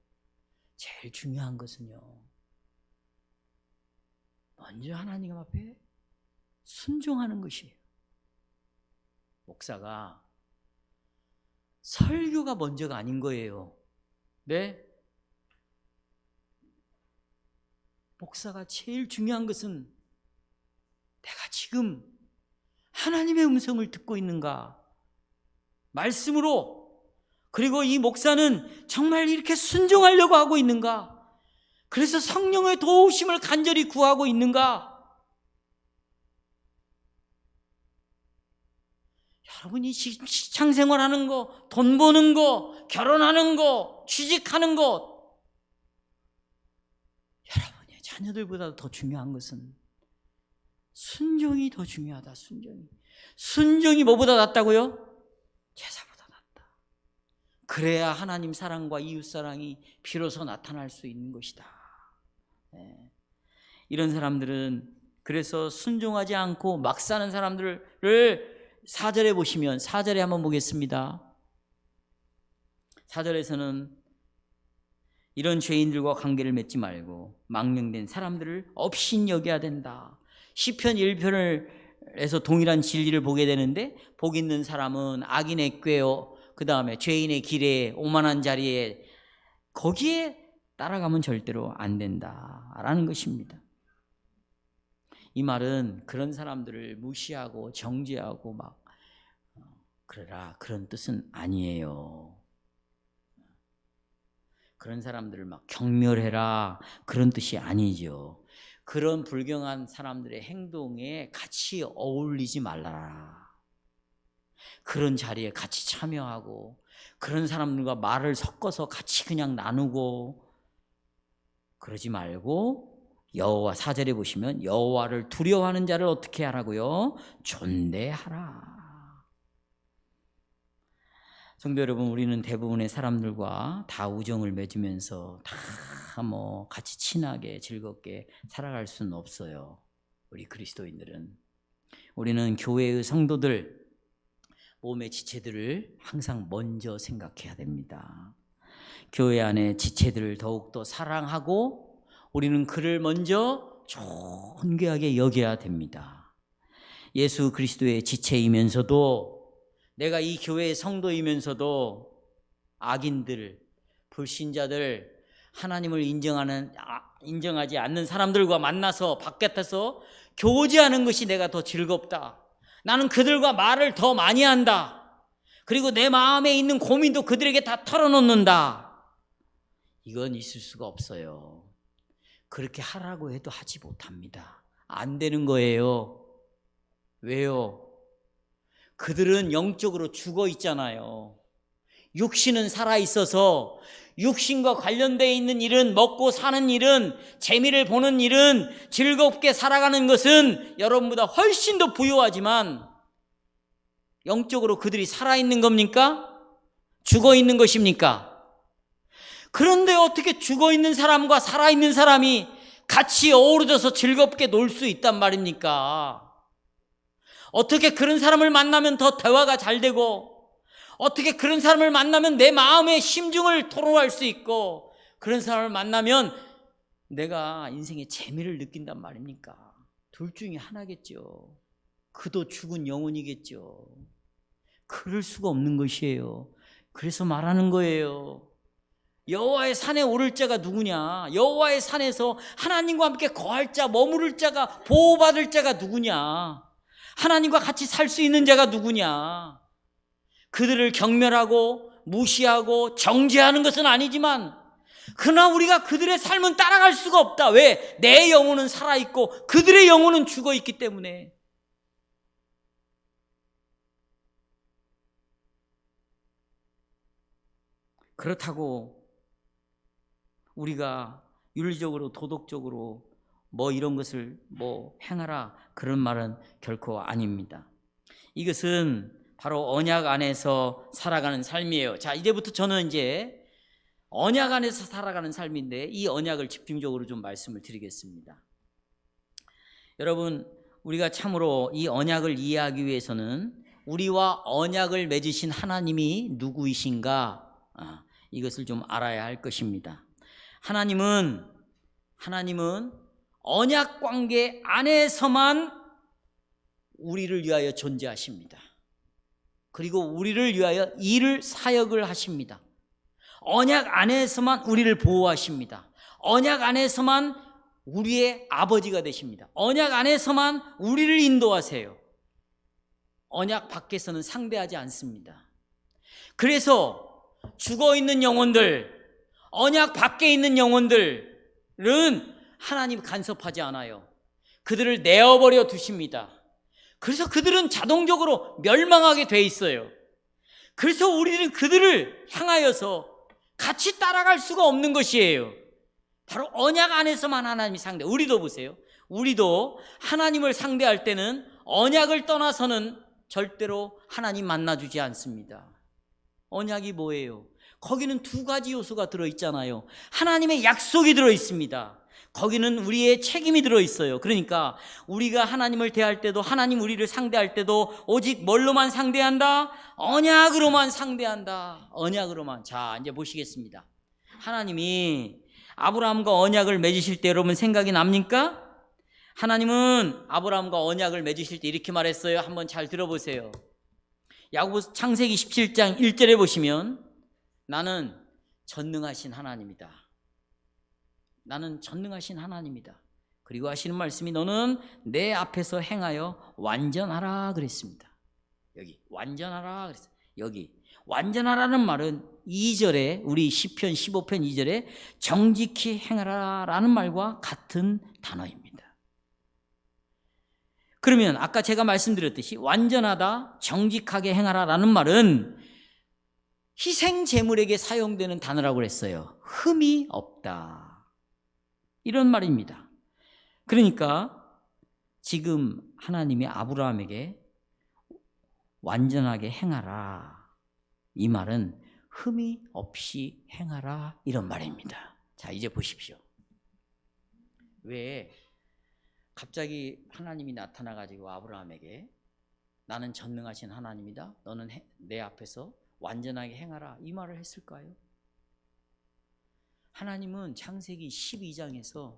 제일 중요한 것은요, 먼저 하나님 앞에 순종하는 것이에요. 목사가 설교가 먼저가 아닌 거예요. 네? 목사가 제일 중요한 것은 내가 지금 하나님의 음성을 듣고 있는가? 말씀으로. 그리고 이 목사는 정말 이렇게 순종하려고 하고 있는가? 그래서 성령의 도우심을 간절히 구하고 있는가? 여러분이 직장생활하는 거, 돈 버는 거, 결혼하는 거, 취직하는 것, 여러분의 자녀들보다 더 중요한 것은 순종이 더 중요하다. 순종이 뭐보다 낫다고요? 제사보다 낫다. 그래야 하나님 사랑과 이웃 사랑이 비로소 나타날 수 있는 것이다. 네. 이런 사람들은 그래서 순종하지 않고 막 사는 사람들을 4절에 보시면, 4절에 한번 보겠습니다. 4절에서는 이런 죄인들과 관계를 맺지 말고 망령된 사람들을 업신 여겨야 된다. 시편 1편에서 동일한 진리를 보게 되는데, 복 있는 사람은 악인의 꾀요, 그 다음에 죄인의 길에, 오만한 자리에, 거기에 따라가면 절대로 안 된다라는 것입니다. 이 말은 그런 사람들을 무시하고 정죄하고 막 그러라, 그런 뜻은 아니에요. 그런 사람들을 막 경멸해라, 그런 뜻이 아니죠. 그런 불경한 사람들의 행동에 같이 어울리지 말라. 그런 자리에 같이 참여하고 그런 사람들과 말을 섞어서 같이 그냥 나누고 그러지 말고 여호와, 4절에 보시면 여호와를 두려워하는 자를 어떻게 하라고요? 존대하라. 성도 여러분, 우리는 대부분의 사람들과 다 우정을 맺으면서 다 같이 친하게 즐겁게 살아갈 수는 없어요. 우리 그리스도인들은, 우리는 교회의 성도들, 몸의 지체들을 항상 먼저 생각해야 됩니다. 교회 안에 지체들을 더욱더 사랑하고 우리는 그를 먼저 존귀하게 여겨야 됩니다. 예수 그리스도의 지체이면서도, 내가 이 교회의 성도이면서도 악인들, 불신자들, 하나님을 인정하지 않는 사람들과 만나서 바깥에서 교제하는 것이 내가 더 즐겁다. 나는 그들과 말을 더 많이 한다. 그리고 내 마음에 있는 고민도 그들에게 다 털어놓는다. 이건 있을 수가 없어요. 그렇게 하라고 해도 하지 못합니다. 안 되는 거예요. 왜요? 그들은 영적으로 죽어 있잖아요. 육신은 살아 있어서, 육신과 관련되어 있는 일은, 먹고 사는 일은, 재미를 보는 일은, 즐겁게 살아가는 것은 여러분보다 훨씬 더 부유하지만 영적으로 그들이 살아있는 겁니까? 죽어 있는 것입니까? 그런데 어떻게 죽어 있는 사람과 살아있는 사람이 같이 어우러져서 즐겁게 놀 수 있단 말입니까? 어떻게 그런 사람을 만나면 더 대화가 잘 되고, 어떻게 그런 사람을 만나면 내 마음의 심중을 토로할 수 있고, 그런 사람을 만나면 내가 인생의 재미를 느낀단 말입니까? 둘 중에 하나겠죠. 그도 죽은 영혼이겠죠. 그럴 수가 없는 것이에요. 그래서 말하는 거예요. 여호와의 산에 오를 자가 누구냐? 여호와의 산에서 하나님과 함께 거할 자, 머무를 자가, 보호받을 자가 누구냐? 하나님과 같이 살 수 있는 자가 누구냐? 그들을 경멸하고 무시하고 정죄하는 것은 아니지만, 그러나 우리가 그들의 삶은 따라갈 수가 없다. 왜? 내 영혼은 살아있고 그들의 영혼은 죽어있기 때문에. 그렇다고 우리가 윤리적으로, 도덕적으로 이런 것을 행하라, 그런 말은 결코 아닙니다. 이것은 바로 언약 안에서 살아가는 삶이에요. 자, 이제부터 저는 이제 언약 안에서 살아가는 삶인데, 이 언약을 집중적으로 좀 말씀을 드리겠습니다. 여러분, 우리가 참으로 이 언약을 이해하기 위해서는 우리와 언약을 맺으신 하나님이 누구이신가, 이것을 좀 알아야 할 것입니다. 하나님은 언약 관계 안에서만 우리를 위하여 존재하십니다. 그리고 우리를 위하여 일을, 사역을 하십니다. 언약 안에서만 우리를 보호하십니다. 언약 안에서만 우리의 아버지가 되십니다. 언약 안에서만 우리를 인도하세요. 언약 밖에서는 상대하지 않습니다. 그래서 죽어있는 영혼들, 언약 밖에 있는 영혼들은 하나님 간섭하지 않아요. 그들을 내어버려 두십니다. 그래서 그들은 자동적으로 멸망하게 돼 있어요. 그래서 우리는 그들을 향하여서 같이 따라갈 수가 없는 것이에요. 바로 언약 안에서만 하나님이 상대. 우리도 보세요. 우리도 하나님을 상대할 때는 언약을 떠나서는 절대로 하나님 만나주지 않습니다. 언약이 뭐예요? 거기는 두 가지 요소가 들어있잖아요. 하나님의 약속이 들어있습니다. 거기는 우리의 책임이 들어있어요. 그러니까 우리가 하나님을 대할 때도, 하나님 우리를 상대할 때도 오직 뭘로만 상대한다? 언약으로만 상대한다. 언약으로만. 자, 이제 보시겠습니다. 하나님이 아브라함과 언약을 맺으실 때 여러분 생각이 납니까? 하나님은 아브라함과 언약을 맺으실 때 이렇게 말했어요. 한번 잘 들어보세요. 야고보 창세기 17장 1절에 보시면, 나는 전능하신 하나님이다. 나는 전능하신 하나님이다. 그리고 하시는 말씀이, 너는 내 앞에서 행하여 완전하라 그랬습니다. 여기 완전하라 그랬어요. 여기 완전하라는 말은 2절에, 우리 시편 15편 2절에 정직히 행하라 라는 말과 같은 단어입니다. 그러면 아까 제가 말씀드렸듯이 완전하다, 정직하게 행하라 라는 말은 희생 제물에게 사용되는 단어라고 그랬어요. 흠이 없다. 이런 말입니다. 그러니까 지금 하나님이 아브라함에게 완전하게 행하라, 이 말은 흠이 없이 행하라, 이런 말입니다. 자, 이제 보십시오. 왜 갑자기 하나님이 나타나가지고 아브라함에게 나는 전능하신 하나님이다, 너는 내 앞에서 완전하게 행하라, 이 말을 했을까요? 하나님은 창세기 12장에서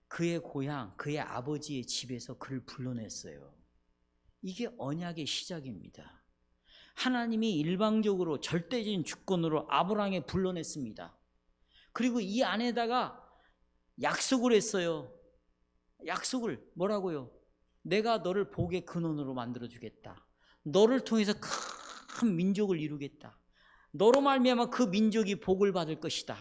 그의 고향, 그의 아버지의 집에서 그를 불러냈어요. 이게 언약의 시작입니다. 하나님이 일방적으로 절대적인 주권으로 아브라함에 불러냈습니다. 그리고 이 안에다가 약속을 했어요. 약속을 뭐라고요? 내가 너를 복의 근원으로 만들어주겠다. 너를 통해서 큰 민족을 이루겠다. 너로 말미암아 그 민족이 복을 받을 것이다.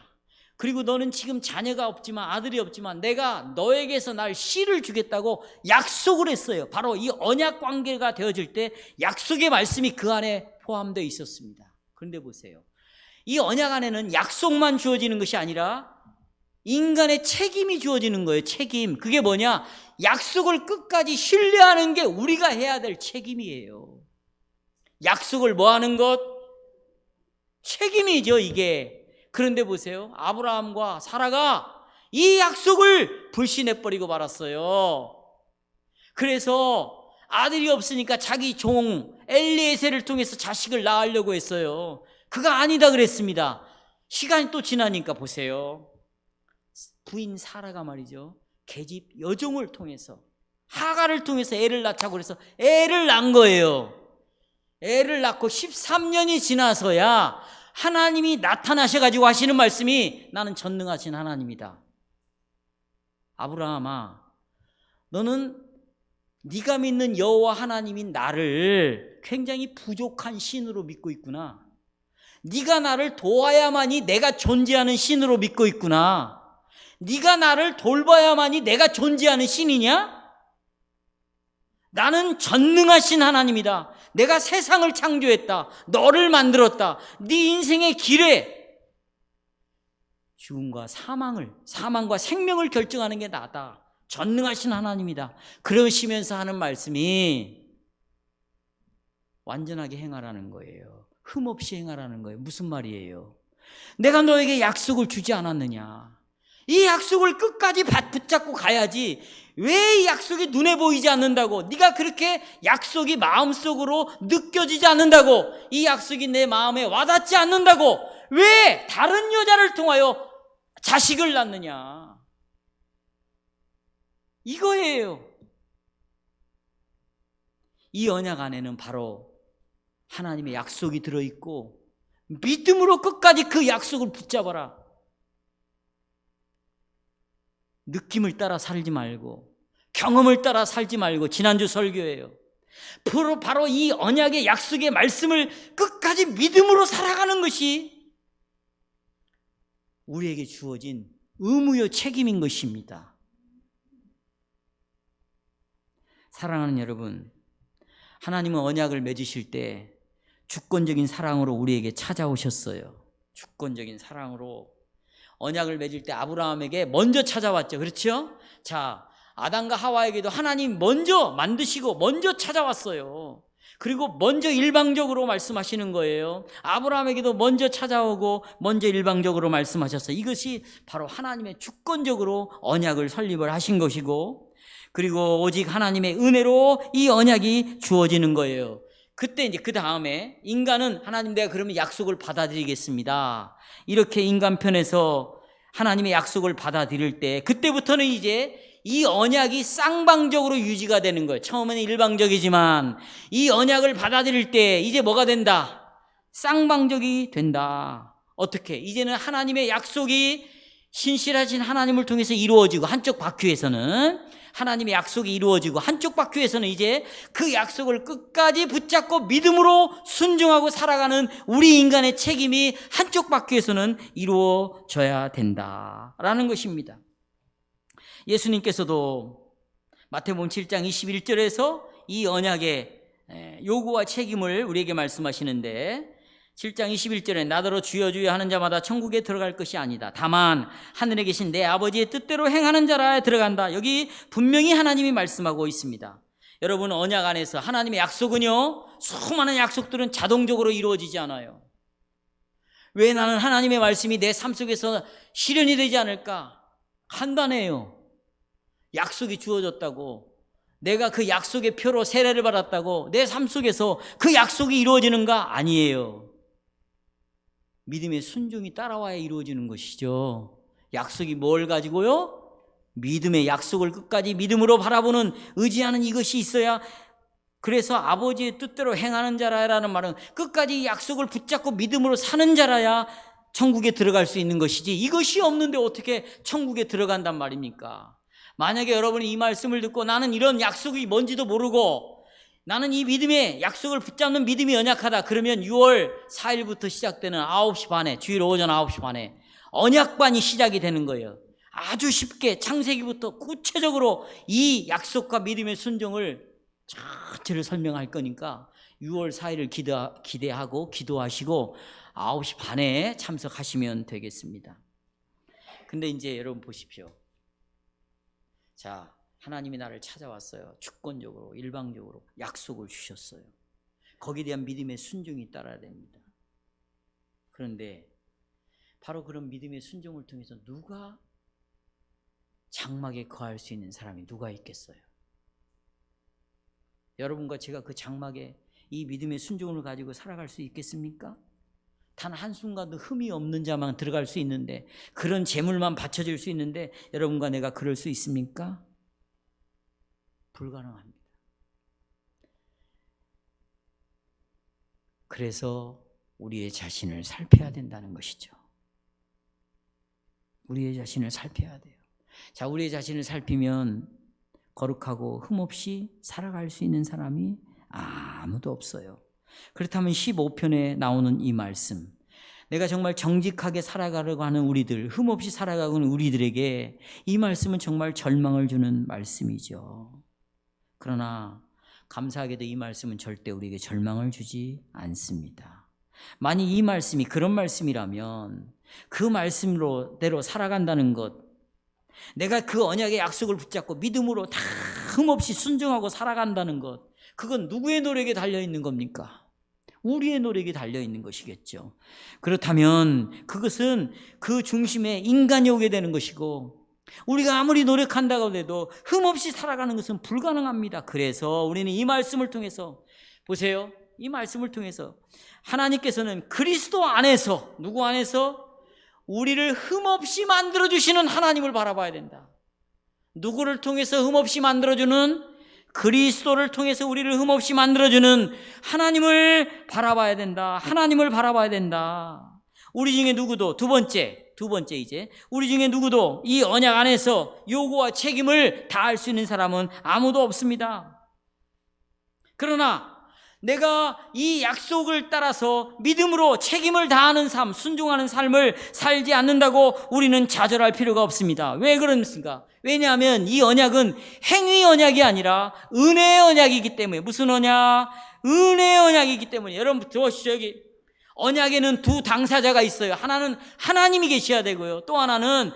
그리고 너는 지금 자녀가 없지만, 아들이 없지만 내가 너에게서 날 씨를 주겠다고 약속을 했어요. 바로 이 언약 관계가 되어질 때 약속의 말씀이 그 안에 포함되어 있었습니다. 그런데 보세요, 이 언약 안에는 약속만 주어지는 것이 아니라 인간의 책임이 주어지는 거예요. 책임. 그게 뭐냐? 약속을 끝까지 신뢰하는 게 우리가 해야 될 책임이에요. 약속을 뭐 하는 것? 책임이죠, 이게. 그런데 보세요, 아브라함과 사라가 이 약속을 불신해버리고 말았어요. 그래서 아들이 없으니까 자기 종 엘리에셀을 통해서 자식을 낳으려고 했어요. 그가 아니다 그랬습니다. 시간이 또 지나니까 보세요, 부인 사라가 말이죠, 계집 여종을 통해서, 하갈을 통해서 애를 낳자고 그래서 애를 낳은 거예요. 애를 낳고 13년이 지나서야 하나님이 나타나셔가지고 하시는 말씀이 나는 전능하신 하나님이다. 아브라함아, 너는 네가 믿는 여호와 하나님인 나를 굉장히 부족한 신으로 믿고 있구나. 네가 나를 도와야만이 내가 존재하는 신으로 믿고 있구나. 네가 나를 돌봐야만이 내가 존재하는 신이냐? 나는 전능하신 하나님이다. 내가 세상을 창조했다. 너를 만들었다. 네 인생의 길에 죽음과 사망과 생명을 결정하는 게 나다. 전능하신 하나님이다. 그러시면서 하는 말씀이 완전하게 행하라는 거예요. 흠 없이 행하라는 거예요. 무슨 말이에요? 내가 너에게 약속을 주지 않았느냐? 이 약속을 끝까지 붙잡고 가야지. 왜 이 약속이 눈에 보이지 않는다고? 네가 그렇게 약속이 마음속으로 느껴지지 않는다고? 이 약속이 내 마음에 와닿지 않는다고? 왜 다른 여자를 통하여 자식을 낳느냐? 이거예요. 이 언약 안에는 바로 하나님의 약속이 들어있고, 믿음으로 끝까지 그 약속을 붙잡아라. 느낌을 따라 살지 말고, 경험을 따라 살지 말고. 지난주 설교예요. 바로 이 언약의 약속의 말씀을 끝까지 믿음으로 살아가는 것이 우리에게 주어진 의무요 책임인 것입니다. 사랑하는 여러분, 하나님은 언약을 맺으실 때 주권적인 사랑으로 우리에게 찾아오셨어요. 주권적인 사랑으로 언약을 맺을 때 아브라함에게 먼저 찾아왔죠. 그렇죠? 자, 아담과 하와에게도 하나님 먼저 만드시고 먼저 찾아왔어요. 그리고 먼저 일방적으로 말씀하시는 거예요. 아브라함에게도 먼저 찾아오고 먼저 일방적으로 말씀하셨어요. 이것이 바로 하나님의 주권적으로 언약을 설립을 하신 것이고, 그리고 오직 하나님의 은혜로 이 언약이 주어지는 거예요. 그때 이제 그 다음에 인간은 하나님, 내가 그러면 약속을 받아들이겠습니다, 이렇게 인간 편에서 하나님의 약속을 받아들일 때, 그때부터는 이제 이 언약이 쌍방적으로 유지가 되는 거예요. 처음에는 일방적이지만 이 언약을 받아들일 때 이제 뭐가 된다? 쌍방적이 된다. 어떻게? 이제는 하나님의 약속이 신실하신 하나님을 통해서 이루어지고, 한쪽 바퀴에서는 하나님의 약속이 이루어지고, 한쪽 바퀴에서는 이제 그 약속을 끝까지 붙잡고 믿음으로 순종하고 살아가는 우리 인간의 책임이 한쪽 바퀴에서는 이루어져야 된다라는 것입니다. 예수님께서도 마태복음 7장 21절에서 이 언약의 요구와 책임을 우리에게 말씀하시는데, 7장 21절에 나더러 주여 주여 하는 자마다 천국에 들어갈 것이 아니다. 다만 하늘에 계신 내 아버지의 뜻대로 행하는 자라 들어간다. 여기 분명히 하나님이 말씀하고 있습니다. 여러분, 언약 안에서 하나님의 약속은요, 수많은 약속들은 자동적으로 이루어지지 않아요. 왜 나는 하나님의 말씀이 내 삶 속에서 실현이 되지 않을까? 간단해요. 약속이 주어졌다고, 내가 그 약속의 표로 세례를 받았다고 내 삶 속에서 그 약속이 이루어지는가? 아니에요. 믿음의 순종이 따라와야 이루어지는 것이죠. 약속이 뭘 가지고요? 믿음의 약속을 끝까지 믿음으로 바라보는, 의지하는 이것이 있어야. 그래서 아버지의 뜻대로 행하는 자라라는 말은 끝까지 약속을 붙잡고 믿음으로 사는 자라야 천국에 들어갈 수 있는 것이지, 이것이 없는데 어떻게 천국에 들어간단 말입니까? 만약에 여러분이 이 말씀을 듣고 나는 이런 약속이 뭔지도 모르고 나는 이 믿음의 약속을 붙잡는 믿음이 연약하다, 그러면 6월 4일부터 시작되는 9시 반에, 주일 오전 9시 반에 언약반이 시작이 되는 거예요. 아주 쉽게 창세기부터 구체적으로 이 약속과 믿음의 순종을 전체를 설명할 거니까 6월 4일을 기대하고 기도하시고 9시 반에 참석하시면 되겠습니다. 근데 이제 여러분 보십시오. 자, 하나님이 나를 찾아왔어요. 주권적으로, 일방적으로 약속을 주셨어요. 거기에 대한 믿음의 순종이 따라야 됩니다. 그런데 바로 그런 믿음의 순종을 통해서 누가 장막에 거할 수 있는 사람이 누가 있겠어요? 여러분과 제가 그 장막에 이 믿음의 순종을 가지고 살아갈 수 있겠습니까? 단 한순간도 흠이 없는 자만 들어갈 수 있는데, 그런 재물만 바쳐질 수 있는데 여러분과 내가 그럴 수 있습니까? 불가능합니다. 그래서 우리의 자신을 살펴야 된다는 것이죠. 우리의 자신을 살펴야 돼요. 자, 우리의 자신을 살피면 거룩하고 흠없이 살아갈 수 있는 사람이 아무도 없어요. 그렇다면 15편에 나오는 이 말씀, 내가 정말 정직하게 살아가려고 하는 우리들, 흠없이 살아가고 있는 우리들에게 이 말씀은 정말 절망을 주는 말씀이죠. 그러나 감사하게도 이 말씀은 절대 우리에게 절망을 주지 않습니다. 만약 이 말씀이 그런 말씀이라면 그 말씀대로 살아간다는 것, 내가 그 언약의 약속을 붙잡고 믿음으로 다 흠없이 순종하고 살아간다는 것, 그건 누구의 노력에 달려있는 겁니까? 우리의 노력이 달려있는 것이겠죠. 그렇다면 그것은 그 중심에 인간이 오게 되는 것이고, 우리가 아무리 노력한다고 해도 흠없이 살아가는 것은 불가능합니다. 그래서 우리는 이 말씀을 통해서, 보세요, 이 말씀을 통해서 하나님께서는 그리스도 안에서, 누구 안에서? 우리를 흠없이 만들어주시는 하나님을 바라봐야 된다. 누구를 통해서 흠없이 만들어주는? 그리스도를 통해서 우리를 흠없이 만들어주는 하나님을 바라봐야 된다. 하나님을 바라봐야 된다. 우리 중에 누구도, 두 번째 이제, 우리 중에 누구도 이 언약 안에서 요구와 책임을 다할 수 있는 사람은 아무도 없습니다. 그러나 내가 이 약속을 따라서 믿음으로 책임을 다하는 삶, 순종하는 삶을 살지 않는다고 우리는 좌절할 필요가 없습니다. 왜 그렇습니까? 왜냐하면 이 언약은 행위 언약이 아니라 은혜의 언약이기 때문에. 무슨 언약? 은혜의 언약이기 때문에. 여러분 들어보시죠. 여기 언약에는 두 당사자가 있어요. 하나는 하나님이 계셔야 되고요, 또 하나는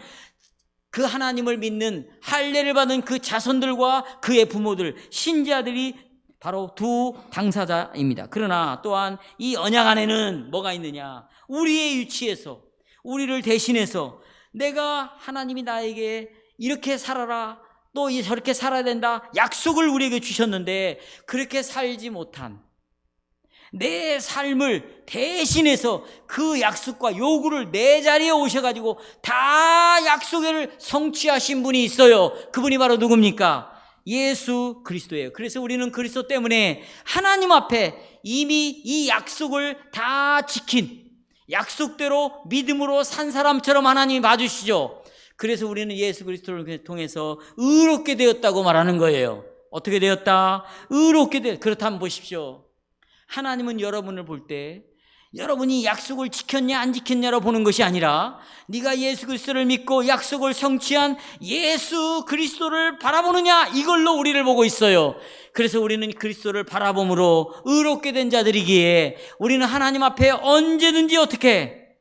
그 하나님을 믿는 할례를 받은 그 자손들과 그의 부모들, 신자들이 바로 두 당사자입니다. 그러나 또한 이 언약 안에는 뭐가 있느냐? 우리의 위치에서, 우리를 대신해서 내가, 하나님이 나에게 이렇게 살아라, 또 저렇게 살아야 된다 약속을 우리에게 주셨는데, 그렇게 살지 못한 내 삶을 대신해서 그 약속과 요구를 내 자리에 오셔가지고 다 약속을 성취하신 분이 있어요. 그분이 바로 누굽니까? 예수 그리스도예요. 그래서 우리는 그리스도 때문에 하나님 앞에 이미 이 약속을 다 지킨, 약속대로 믿음으로 산 사람처럼 하나님이 봐주시죠. 그래서 우리는 예수 그리스도를 통해서 의롭게 되었다고 말하는 거예요. 어떻게 되었다? 의롭게 되었다. 그렇다면 보십시오. 하나님은 여러분을 볼 때 여러분이 약속을 지켰냐 안 지켰냐로 보는 것이 아니라 네가 예수 그리스도를 믿고 약속을 성취한 예수 그리스도를 바라보느냐, 이걸로 우리를 보고 있어요. 그래서 우리는 그리스도를 바라봄으로 의롭게 된 자들이기에 우리는 하나님 앞에 언제든지 어떻게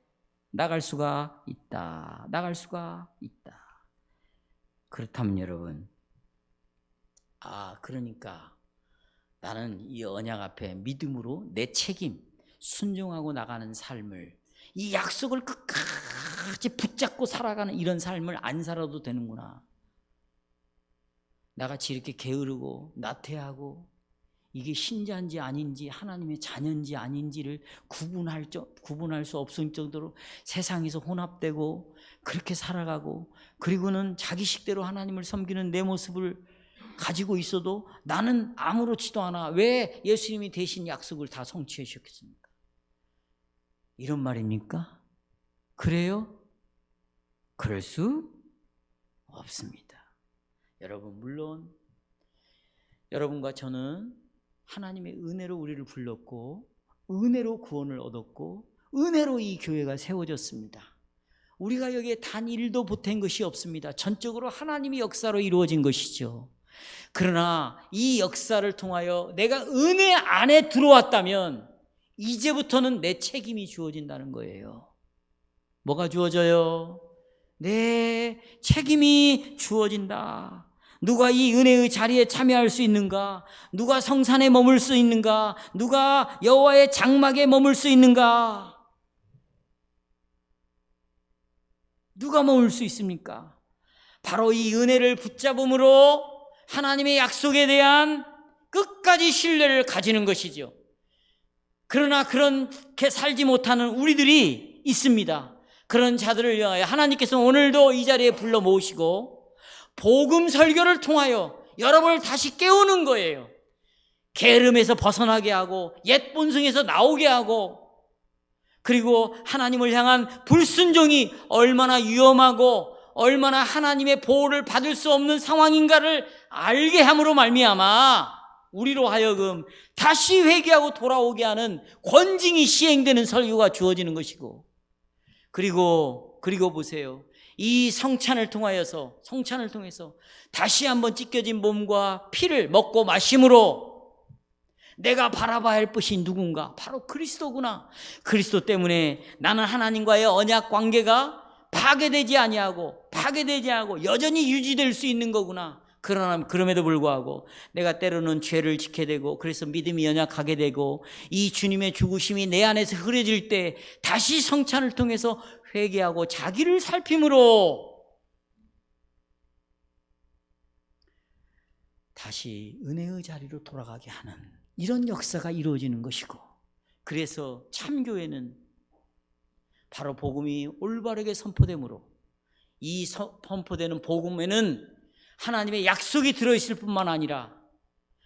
나갈 수가 있다. 나갈 수가 있다. 그렇다면 여러분, 그러니까 나는 이 언약 앞에 믿음으로 내 책임, 순종하고 나가는 삶을, 이 약속을 끝까지 붙잡고 살아가는 이런 삶을 안 살아도 되는구나. 나같이 이렇게 게으르고 나태하고 이게 신자인지 아닌지 하나님의 자녀인지 아닌지를 구분할 수 없을 정도로 세상에서 혼합되고 그렇게 살아가고, 그리고는 자기 식대로 하나님을 섬기는 내 모습을 가지고 있어도 나는 아무렇지도 않아. 왜 예수님이 대신 약속을 다 성취해 주셨겠습니까? 이런 말입니까? 그래요? 그럴 수 없습니다. 여러분, 물론 여러분과 저는 하나님의 은혜로 우리를 불렀고 은혜로 구원을 얻었고 은혜로 이 교회가 세워졌습니다. 우리가 여기에 단 1도 보탠 것이 없습니다. 전적으로 하나님의 역사로 이루어진 것이죠. 그러나 이 역사를 통하여 내가 은혜 안에 들어왔다면 이제부터는 내 책임이 주어진다는 거예요. 뭐가 주어져요? 내 책임이 주어진다. 누가 이 은혜의 자리에 참여할 수 있는가? 누가 성산에 머물 수 있는가? 누가 여호와의 장막에 머물 수 있는가? 누가 머물 수 있습니까? 바로 이 은혜를 붙잡음으로 하나님의 약속에 대한 끝까지 신뢰를 가지는 것이죠. 그러나 그렇게 살지 못하는 우리들이 있습니다. 그런 자들을 위하여 하나님께서 오늘도 이 자리에 불러 모으시고 복음 설교를 통하여 여러분을 다시 깨우는 거예요. 게으름에서 벗어나게 하고 옛 본성에서 나오게 하고, 그리고 하나님을 향한 불순종이 얼마나 위험하고 얼마나 하나님의 보호를 받을 수 없는 상황인가를 알게 함으로 말미암아 우리로 하여금 다시 회개하고 돌아오게 하는 권징이 시행되는 설교가 주어지는 것이고, 그리고 보세요. 이 성찬을 통해서 다시 한번 찢겨진 몸과 피를 먹고 마심으로 내가 바라봐야 할 것이 누군가? 바로 그리스도구나. 그리스도 때문에 나는 하나님과의 언약 관계가 파괴되지 아니하고 여전히 유지될 수 있는 거구나. 그러나 그럼에도 불구하고 내가 때로는 죄를 짓게 되고, 그래서 믿음이 연약하게 되고, 이 주님의 죽으심이 내 안에서 흐려질 때 다시 성찬을 통해서 회개하고 자기를 살핌으로 다시 은혜의 자리로 돌아가게 하는 이런 역사가 이루어지는 것이고, 그래서 참교회는 바로 복음이 올바르게 선포되므로 이 선포되는 복음에는 하나님의 약속이 들어있을 뿐만 아니라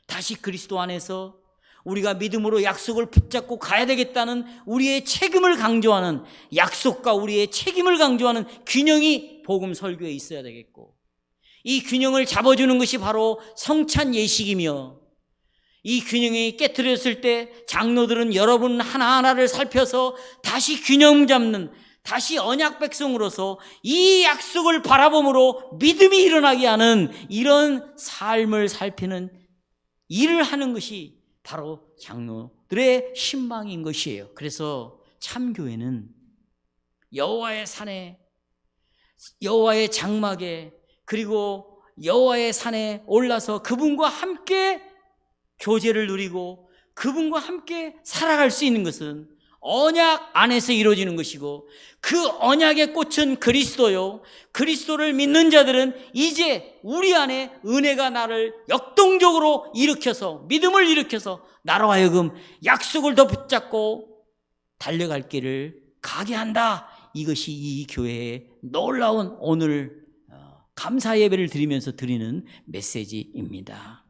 다시 그리스도 안에서 우리가 믿음으로 약속을 붙잡고 가야 되겠다는 우리의 책임을 강조하는, 약속과 우리의 책임을 강조하는 균형이 복음 설교에 있어야 되겠고, 이 균형을 잡아주는 것이 바로 성찬 예식이며, 이 균형이 깨트렸을 때 장로들은 여러분 하나하나를 살펴서 다시 균형 잡는, 다시 언약 백성으로서 이 약속을 바라봄으로 믿음이 일어나게 하는 이런 삶을 살피는 일을 하는 것이 바로 장로들의 신망인 것이에요. 그래서 참교회는 여호와의 산에, 여호와의 장막에, 그리고 여호와의 산에 올라서 그분과 함께 교제를 누리고 그분과 함께 살아갈 수 있는 것은 언약 안에서 이루어지는 것이고, 그 언약의 꽃은 그리스도요. 그리스도를 믿는 자들은 이제 우리 안에 은혜가 나를 역동적으로 일으켜서, 믿음을 일으켜서 나로 하여금 약속을 더 붙잡고 달려갈 길을 가게 한다. 이것이 이 교회의 놀라운 오늘 감사 예배를 드리면서 드리는 메시지입니다.